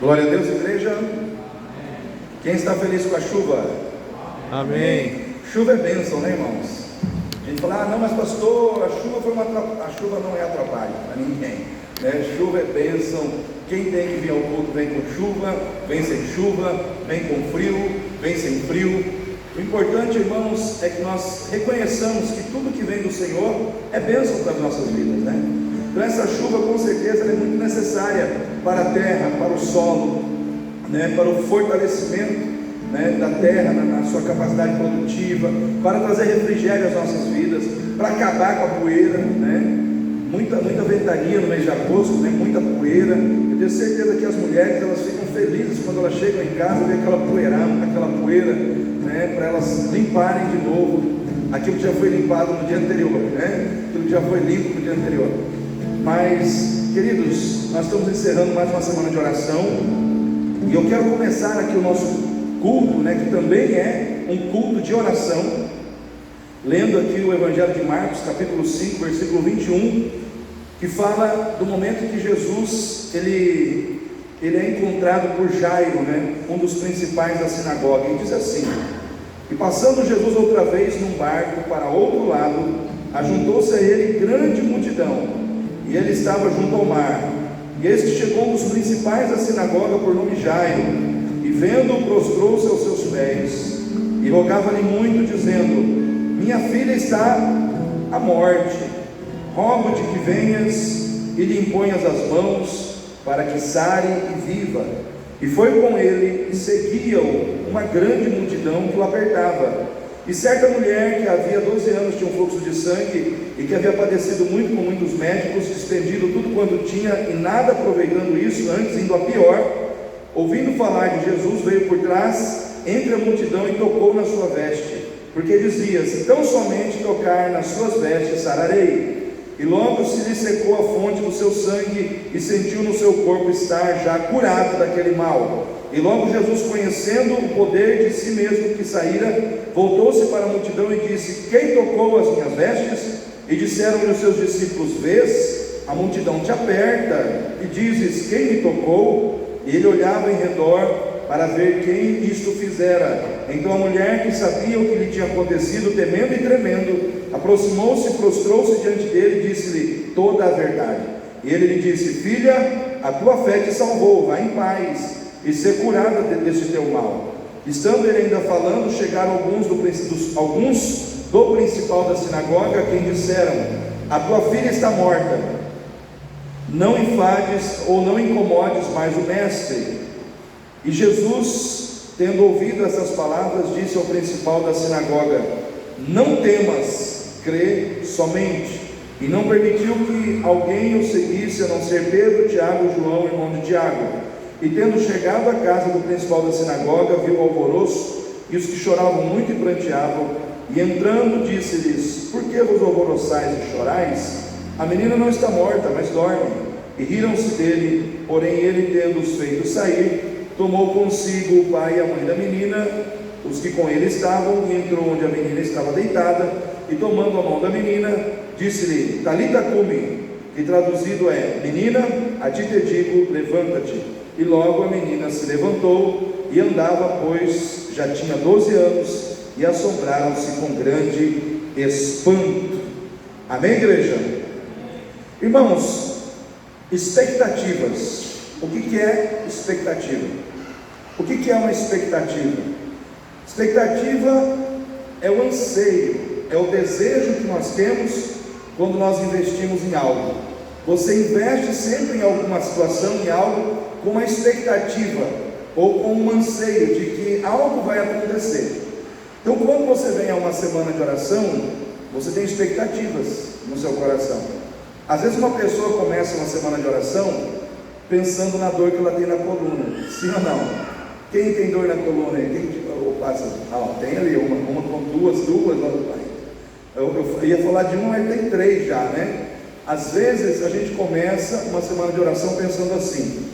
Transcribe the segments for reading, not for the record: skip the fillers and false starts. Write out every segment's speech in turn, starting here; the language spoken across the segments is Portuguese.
Glória a Deus, igreja. Quem está feliz com a chuva? Amém. Chuva é bênção, né, irmãos? A gente fala, não, mas pastor, a chuva não é atrapalho para ninguém, né? Chuva é bênção. Quem tem que vir ao culto vem com chuva, vem sem chuva, vem com frio, vem sem frio. O importante, irmãos, é que nós reconheçamos que tudo que vem do Senhor é bênção para as nossas vidas, né? Então essa chuva com certeza é muito necessária para a terra, para o solo, né? Para o fortalecimento, né? Da terra na sua capacidade produtiva, para trazer refrigério às nossas vidas, para acabar com a poeira, né? Muita ventania no mês de agosto, né? Muita poeira. Eu tenho certeza que as mulheres, elas ficam felizes quando elas chegam em casa e vê aquela poeira, né? Para elas limparem de novo aquilo que já foi limpado no dia anterior, né? Aquilo que já foi limpo no dia anterior. Mas, queridos, nós estamos encerrando mais uma semana de oração, e eu quero começar aqui o nosso culto, né, que também é um culto de oração, lendo aqui o Evangelho de Marcos, capítulo 5, versículo 21, que fala do momento que Jesus, ele é encontrado por Jairo, né, um dos principais da sinagoga, e diz assim: e passando Jesus outra vez num barco para outro lado, ajuntou-se a ele grande multidão, e ele estava junto ao mar. E este chegou um dos principais da sinagoga, por nome Jairo, e vendo-o, prostrou-se aos seus pés, e rogava-lhe muito, dizendo: minha filha está à morte, rogo-te que venhas e lhe imponhas as mãos, para que sare e viva. E foi com ele, e seguia-o uma grande multidão que o apertava. E certa mulher que havia 12 anos tinha um fluxo de sangue, e que havia padecido muito com muitos médicos, despendido tudo quanto tinha, e nada aproveitando isso, antes indo a pior, ouvindo falar de Jesus, veio por trás, entre a multidão, e tocou na sua veste, porque dizia: se tão somente tocar nas suas vestes, sararei. E logo se lhe secou a fonte do seu sangue, e sentiu no seu corpo estar já curado daquele mal. E logo Jesus, conhecendo o poder de si mesmo que saíra, voltou-se para a multidão e disse: quem tocou as minhas vestes? E disseram-lhe os seus discípulos: vês, a multidão te aperta, e dizes: quem me tocou? E ele olhava em redor para ver quem isto fizera. Então a mulher, que sabia o que lhe tinha acontecido, temendo e tremendo, aproximou-se, prostrou-se diante dele e disse-lhe toda a verdade. E ele lhe disse: filha, a tua fé te salvou, vá em paz e ser curada desse teu mal. Estando ele ainda falando, chegaram alguns do principal da sinagoga, quem disseram: a tua filha está morta, não enfades ou não incomodes mais o mestre. E Jesus, tendo ouvido essas palavras, disse ao principal da sinagoga: não temas, crê somente. E não permitiu que alguém o seguisse, a não ser Pedro, Tiago e João, irmão de Tiago. E tendo chegado à casa do principal da sinagoga, viu o alvoroço e os que choravam muito e pranteavam, e entrando disse-lhes: por que vos alvoroçais e chorais? A menina não está morta, mas dorme. E riram-se dele. Porém ele, tendo-os feito sair, tomou consigo o pai e a mãe da menina, os que com ele estavam, e entrou onde a menina estava deitada, e tomando a mão da menina, disse-lhe: Talita cumi, que traduzido é: menina, a ti te digo, levanta-te. E logo a menina se levantou e andava, pois já tinha 12 anos, e assombraram-se com grande espanto. Amém, igreja? Irmãos, expectativas. O que é expectativa? O que é uma expectativa? Expectativa é o anseio, é o desejo que nós temos quando nós investimos em algo. Você investe sempre em alguma situação, em algo, com uma expectativa ou com um anseio de que algo vai acontecer. Então, quando você vem a uma semana de oração, você tem expectativas no seu coração. Às vezes uma pessoa começa uma semana de oração pensando na dor que ela tem na coluna, sim ou não? Quem tem dor na coluna aí? Quem passa? Tem ali uma com duas. Eu ia falar de uma, mas tem 3 já, né? Às vezes a gente começa uma semana de oração pensando assim: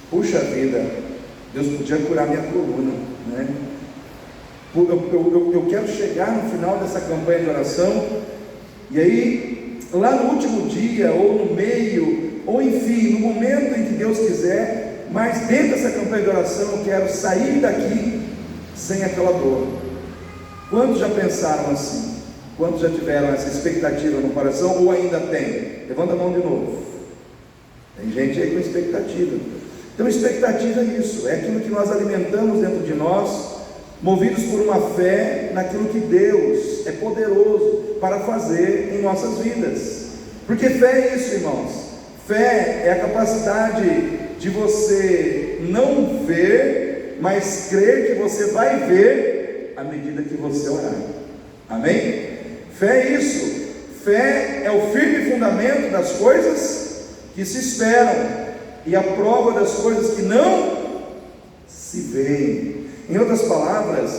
puxa vida, Deus podia curar minha coluna, né? Eu quero chegar no final dessa campanha de oração, e aí lá no último dia, ou no meio, ou enfim, no momento em que Deus quiser, mas dentro dessa campanha de oração eu quero sair daqui sem aquela dor. Quantos já pensaram assim? Quantos já tiveram essa expectativa no coração ou ainda tem? Levanta a mão de novo. Tem gente aí com expectativa. Então expectativa é isso, é aquilo que nós alimentamos dentro de nós, movidos por uma fé naquilo que Deus é poderoso para fazer em nossas vidas. Porque fé é isso, irmãos. Fé é a capacidade de você não ver, mas crer que você vai ver à medida que você orar. Amém? Fé é isso. Fé é o firme fundamento das coisas que se esperam e a prova das coisas que não se veem. Em outras palavras,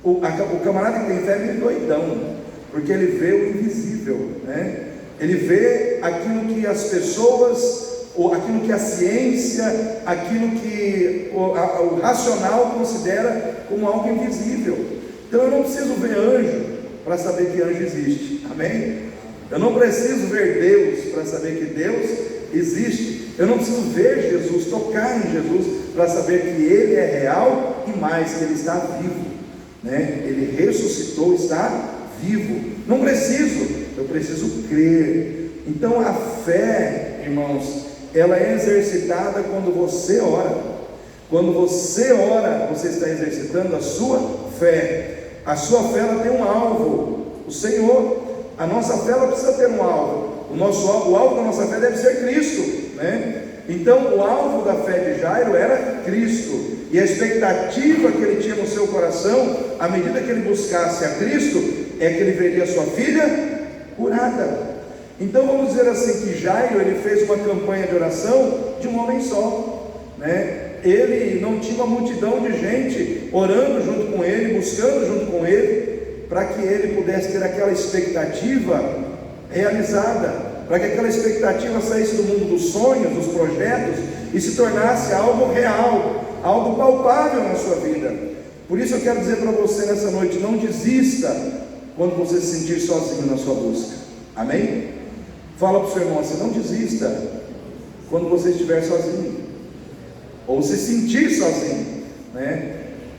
o camarada que tem fé é doidão, porque ele vê o invisível, né? Ele vê aquilo que as pessoas, ou aquilo que a ciência, aquilo que o racional considera como algo invisível. Então eu não preciso ver anjo para saber que anjo existe, amém? Eu não preciso ver Deus para saber que Deus existe. Eu não preciso ver Jesus, tocar em Jesus para saber que Ele é real e mais, que Ele está vivo, né? Ele ressuscitou, está vivo. Não preciso, eu preciso crer. Então a fé, irmãos, ela é exercitada quando você ora. Quando você ora, você está exercitando a sua fé. A sua fé, ela tem um alvo, o Senhor. A nossa fé, ela precisa ter um alvo. O alvo da nossa fé deve ser Cristo, né? Então o alvo da fé de Jairo era Cristo, e a expectativa que ele tinha no seu coração, à medida que ele buscasse a Cristo, é que ele veria a sua filha curada. Então vamos dizer assim, que Jairo, ele fez uma campanha de oração de um homem só, né? Ele não tinha uma multidão de gente orando junto com ele, buscando junto com ele, para que ele pudesse ter aquela expectativa realizada, para que aquela expectativa saísse do mundo dos sonhos, dos projetos, e se tornasse algo real, algo palpável na sua vida. Por isso eu quero dizer para você nessa noite, não desista quando você se sentir sozinho na sua busca, amém? Fala para o seu irmão assim, não desista quando você estiver sozinho, ou se sentir sozinho, né?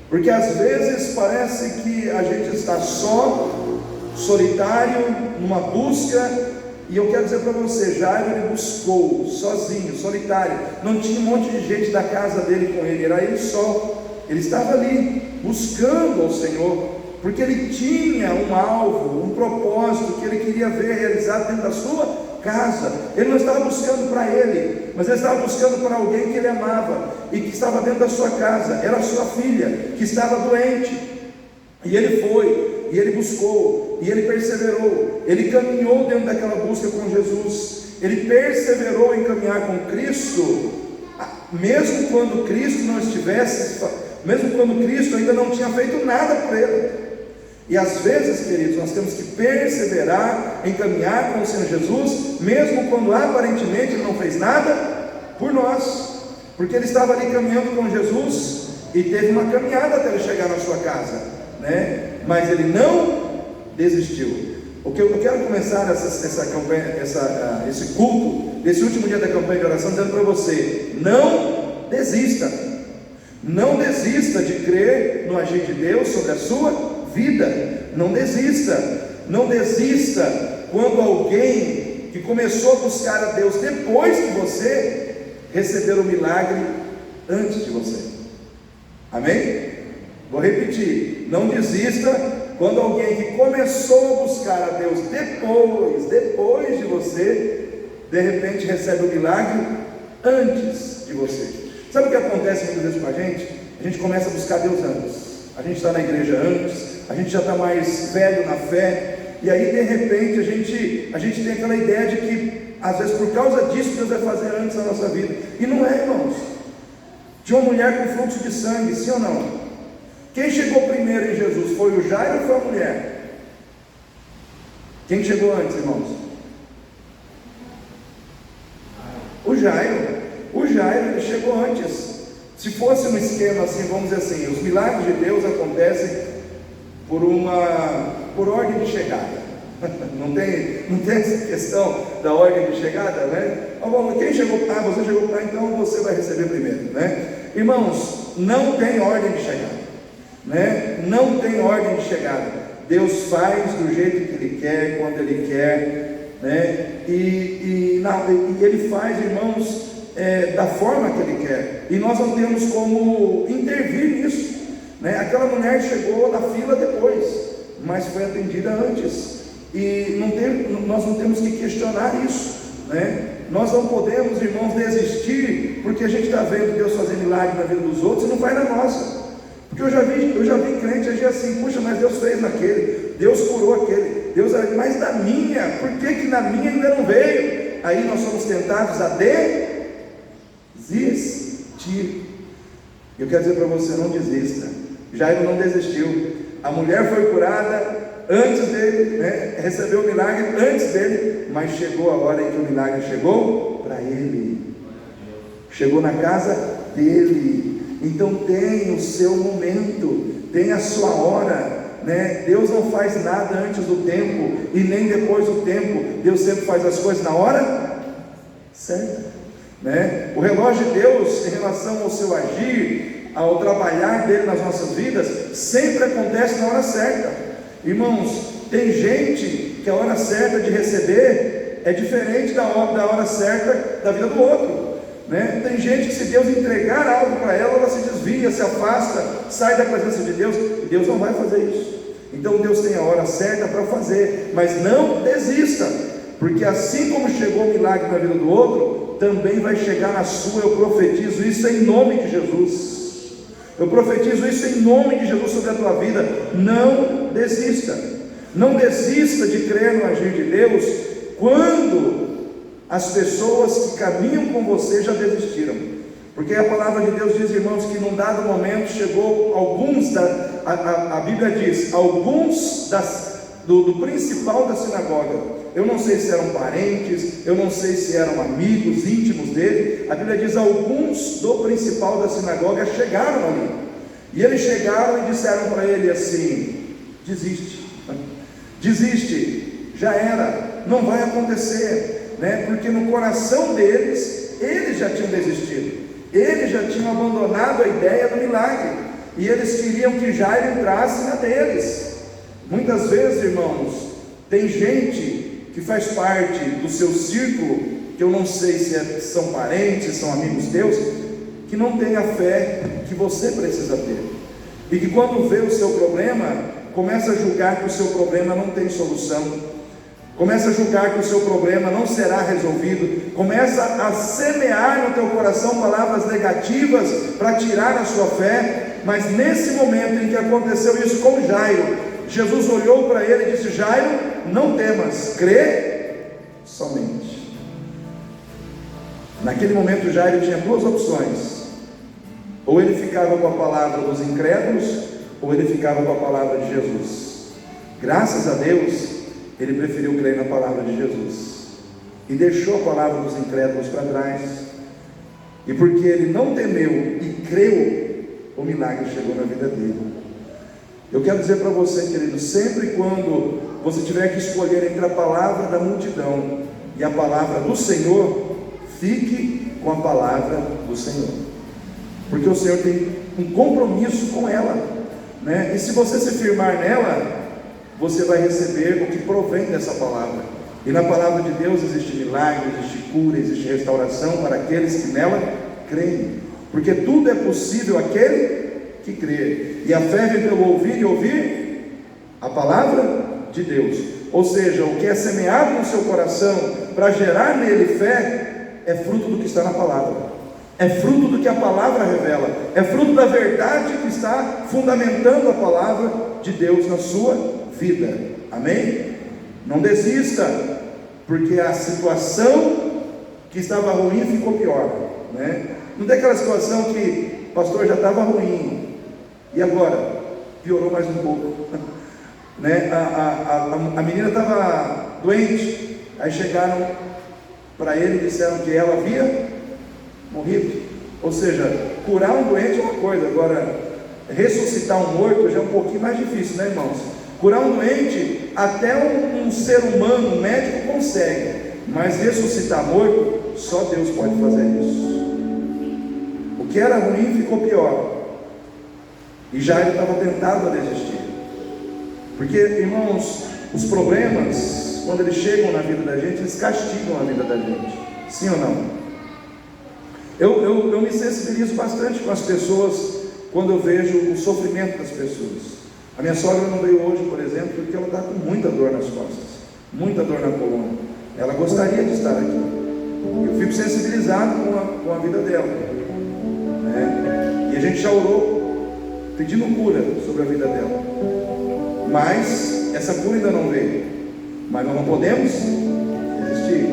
Porque às vezes parece que a gente está só, solitário, numa busca. E eu quero dizer para você, Jairo, ele buscou sozinho, solitário, não tinha um monte de gente da casa dele com ele, era ele só. Ele estava ali buscando ao Senhor, porque ele tinha um alvo, um propósito que ele queria ver realizado dentro da sua casa. Ele não estava buscando para ele, mas ele estava buscando para alguém que ele amava e que estava dentro da sua casa. Era a sua filha que estava doente, e ele foi, e ele buscou, e ele perseverou, ele caminhou dentro daquela busca com Jesus, ele perseverou em caminhar com Cristo, mesmo quando Cristo não estivesse, mesmo quando Cristo ainda não tinha feito nada por ele. E às vezes, queridos, nós temos que perseverar em caminhar com o Senhor Jesus, mesmo quando aparentemente Ele não fez nada por nós, porque Ele estava ali caminhando com Jesus, e teve uma caminhada até Ele chegar na sua casa, né? Mas Ele não desistiu. O que eu quero começar essa campanha, esse culto, desse último dia da campanha de oração, dizendo para você, não desista, não desista de crer no agir de Deus sobre a sua vida. Não desista, não desista quando alguém que começou a buscar a Deus depois que você recebeu o milagre antes de você. Amém? Vou repetir, não desista quando alguém que começou a buscar a Deus depois de você, de repente recebe o milagre antes de você. Sabe o que acontece muitas vezes com a gente? A gente começa a buscar Deus antes, a gente está na igreja antes, a gente já está mais velho na fé, e aí de repente a gente tem aquela ideia de que às vezes por causa disso Deus vai fazer antes na nossa vida, e não é, irmãos. Tinha uma mulher com fluxo de sangue, sim ou não? Quem chegou primeiro em Jesus? Foi o Jairo ou foi a mulher? Quem chegou antes, irmãos? O Jairo. O Jairo, ele chegou antes. Se fosse um esquema assim, vamos dizer assim, os milagres de Deus acontecem por ordem de chegada. Não tem essa questão da ordem de chegada, né? Quem chegou? Você chegou, então você vai receber primeiro, né? Irmãos, não tem ordem de chegada, né? Não tem ordem de chegada. Deus faz do jeito que Ele quer, quando Ele quer, né? E Ele faz, irmãos, da forma que Ele quer, e nós não temos como intervir nisso, né? Aquela mulher chegou na fila depois, mas foi atendida antes, e nós não temos que questionar isso, né? Nós não podemos, irmãos, desistir porque a gente está vendo Deus fazer milagre na vida dos outros e não faz na nossa. Porque eu já vi crente agir assim: puxa, mas Deus fez naquele, Deus curou aquele, mas na minha, por que na minha ainda não veio? Aí nós somos tentados a desistir. Eu quero dizer para você: não desista. Jairo não desistiu. A mulher foi curada antes dele, né? Recebeu o milagre antes dele, mas chegou a hora em que o milagre chegou para ele, chegou na casa dele. Então tem o seu momento, tem a sua hora, né? Deus não faz nada antes do tempo e nem depois do tempo. Deus sempre faz as coisas na hora certa, né? O relógio de Deus, em relação ao seu agir, ao trabalhar dele nas nossas vidas, sempre acontece na hora certa. Irmãos, tem gente que a hora certa de receber é diferente da hora certa da vida do outro, né? Tem gente que, se Deus entregar algo para ela, ela se desvia, se afasta, sai da presença de Deus, e Deus não vai fazer isso. Então Deus tem a hora certa para fazer, mas não desista, porque assim como chegou o milagre na vida do outro, também vai chegar na sua. Eu profetizo isso em nome de Jesus. Eu profetizo isso em nome de Jesus sobre a tua vida. Não desista. Não desista de crer no agir de Deus quando as pessoas que caminham com você já desistiram. Porque a palavra de Deus diz, irmãos, que num dado momento chegou alguns, a Bíblia diz, alguns do principal da sinagoga. Eu não sei se eram parentes, eu não sei se eram amigos íntimos dele. A Bíblia diz: alguns do principal da sinagoga chegaram ali, e eles chegaram e disseram para ele assim: desiste, já era, não vai acontecer, né? Porque no coração deles, eles já tinham desistido, eles já tinham abandonado a ideia do milagre, e eles queriam que Jairo entrasse na deles. Muitas vezes, irmãos, tem gente que faz parte do seu círculo, que eu não sei se são parentes, são amigos teus, que não tem a fé que você precisa ter, e que quando vê o seu problema, começa a julgar que o seu problema não tem solução, começa a julgar que o seu problema não será resolvido, começa a semear no teu coração palavras negativas para tirar a sua fé. Mas nesse momento em que aconteceu isso com Jairo, Jesus olhou para ele e disse: Jairo, não temas, crê somente. Naquele momento Jairo tinha duas opções: ou ele ficava com a palavra dos incrédulos, ou ele ficava com a palavra de Jesus. Graças a Deus, ele preferiu crer na palavra de Jesus e deixou a palavra dos incrédulos para trás. E porque ele não temeu e creu, o milagre chegou na vida dele. Eu quero dizer para você, querido, sempre quando você tiver que escolher entre a palavra da multidão e a palavra do Senhor, fique com a palavra do Senhor, porque o Senhor tem um compromisso com ela, né? E se você se firmar nela, você vai receber o que provém dessa palavra. E na palavra de Deus existe milagre, existe cura, existe restauração para aqueles que nela creem, porque tudo é possível àquele que crê. E a fé vem pelo ouvir, e ouvir a palavra de Deus. Ou seja, o que é semeado no seu coração para gerar nele fé é fruto do que está na palavra, é fruto do que a palavra revela, é fruto da verdade que está fundamentando a palavra de Deus na sua vida. Amém? Não desista, porque a situação que estava ruim ficou pior, né? Não tem aquela situação que, pastor, já estava ruim e agora piorou mais um pouco, né? A menina estava doente, aí chegaram para ele e disseram que ela havia morrido. Ou seja, curar um doente é uma coisa, agora ressuscitar um morto já é um pouquinho mais difícil, né, irmãos? Curar um doente, até um ser humano, um médico consegue, mas ressuscitar morto, só Deus pode fazer isso. O que era ruim ficou pior. E Jairo estava tentado a desistir. Porque, irmãos, os problemas, quando eles chegam na vida da gente, eles castigam a vida da gente. Sim ou não? Eu me sensibilizo bastante com as pessoas quando eu vejo o sofrimento das pessoas. A minha sogra não veio hoje, por exemplo, porque ela está com muita dor nas costas, muita dor na coluna. Ela gostaria de estar aqui. Eu fico sensibilizado com a vida dela, né? E a gente já orou pedindo cura sobre a vida dela, mas essa cura ainda não veio. Mas nós não podemos desistir,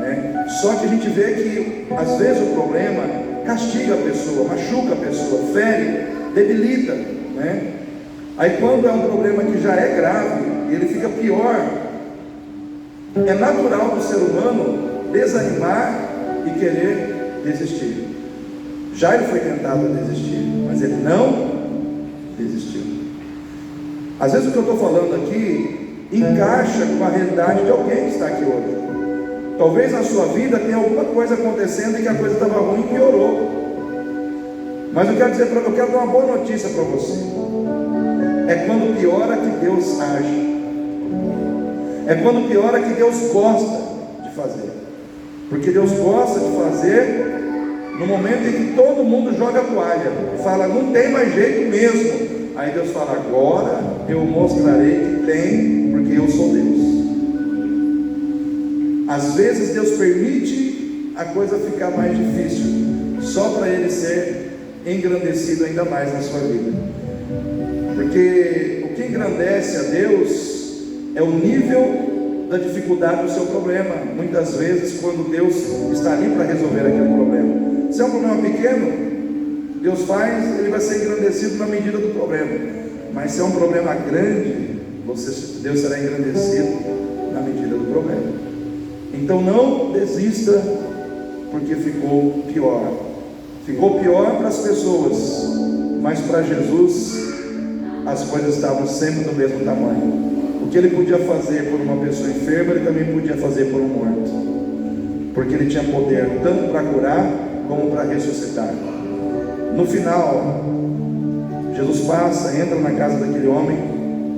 né? Só que a gente vê que às vezes o problema castiga a pessoa, machuca a pessoa, fere, debilita, né? Aí quando é um problema que já é grave, ele fica pior, é natural do ser humano desanimar e querer desistir. Jairo foi tentado a desistir, mas ele não desistiu. Às vezes o que eu estou falando aqui encaixa com a realidade de alguém que está aqui hoje. Talvez na sua vida tenha alguma coisa acontecendo e que a coisa estava ruim e piorou. Mas eu quero dar uma boa notícia para você. É quando piora que Deus age. É quando piora que Deus gosta de fazer. Porque Deus gosta de fazer no momento em que todo mundo joga a toalha, fala, não tem mais jeito mesmo. Aí Deus fala, agora eu mostrarei que tem, porque eu sou Deus. Às vezes Deus permite a coisa ficar mais difícil, só para Ele ser engrandecido ainda mais na sua vida. Porque o que engrandece a Deus é o nível da dificuldade do seu problema. Muitas vezes quando Deus está ali para resolver aquele problema, se é um problema pequeno, Deus faz, ele vai ser engrandecido na medida do problema. Mas se é um problema grande, Deus será engrandecido na medida do problema. Então não desista, porque ficou pior. Ficou pior para as pessoas, mas para Jesus as coisas estavam sempre do mesmo tamanho. O que ele podia fazer por uma pessoa enferma, ele também podia fazer por um morto, porque ele tinha poder tanto para curar como para ressuscitar. No final, Jesus passa, entra na casa daquele homem.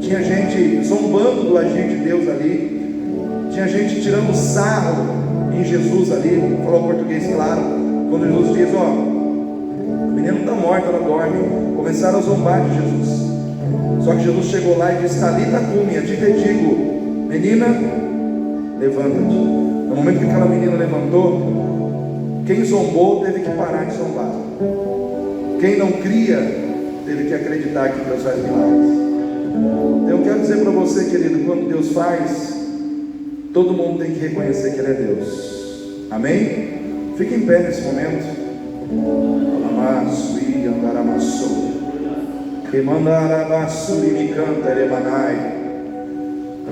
Tinha gente zombando do agir de Deus ali, tinha gente tirando sarro em Jesus ali, falou português claro, quando Jesus diz, ó, o menino está morto, ela dorme. Começaram a zombar de Jesus. Só que Jesus chegou lá e disse, Talita cumi, a ti te digo, menina, levanta-te. No momento que aquela menina levantou, quem zombou teve que parar de zombar. Quem não cria teve que acreditar que Deus faz milagres. Eu quero dizer para você, querido, quando Deus faz, todo mundo tem que reconhecer que Ele é Deus. Amém? Fique em pé nesse momento. Amassui andaramassou. Remandarabasuri me canta eremanai.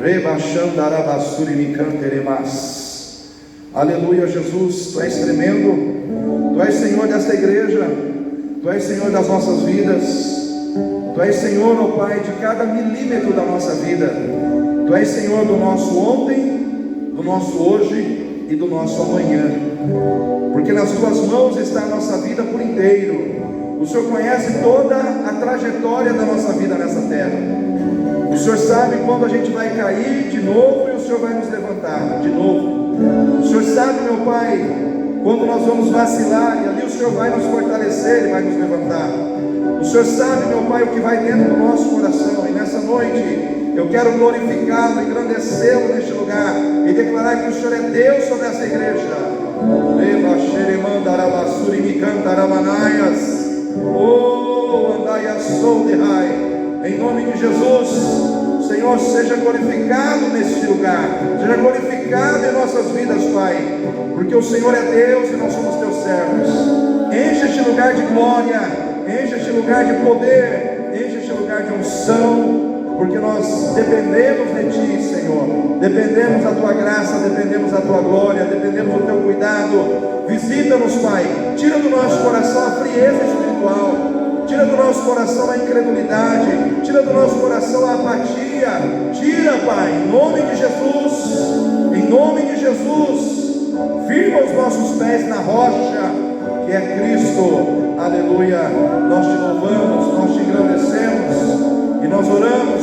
Rebachandarabasuri me canta eremas. Aleluia, Jesus, Tu és tremendo. Tu és Senhor desta igreja. Tu és Senhor das nossas vidas. Tu és Senhor, ó Pai, de cada milímetro da nossa vida. Tu és Senhor do nosso ontem, do nosso hoje e do nosso amanhã. Porque nas Tuas mãos está a nossa vida por inteiro. O Senhor conhece toda a trajetória da nossa vida nessa terra. O Senhor sabe quando a gente vai cair de novo e o Senhor vai nos levantar de novo. O Senhor sabe, meu Pai, quando nós vamos vacilar e ali o Senhor vai nos fortalecer e vai nos levantar. O Senhor sabe, meu Pai, o que vai dentro do nosso coração. E nessa noite eu quero glorificá-lo, engrandecê-lo neste lugar e declarar que o Senhor é Deus sobre essa igreja. Oh, andai sou de rai. Em nome de Jesus, Senhor, seja glorificado neste lugar, seja glorificado em nossas vidas, Pai, porque o Senhor é Deus e nós somos Teus servos. Enche este lugar de glória, enche este lugar de poder, enche este lugar de unção, porque nós dependemos de Ti, Senhor, dependemos da Tua graça, dependemos da Tua glória, dependemos do Teu cuidado. Visita-nos, Pai, tira do nosso coração a frieza espiritual, tira do nosso coração a incredulidade, tira do nosso coração a apatia, tira, Pai, em nome de Jesus, firma os nossos pés na rocha, que é Cristo. Aleluia. Nós te louvamos, nós te engrandecemos e nós oramos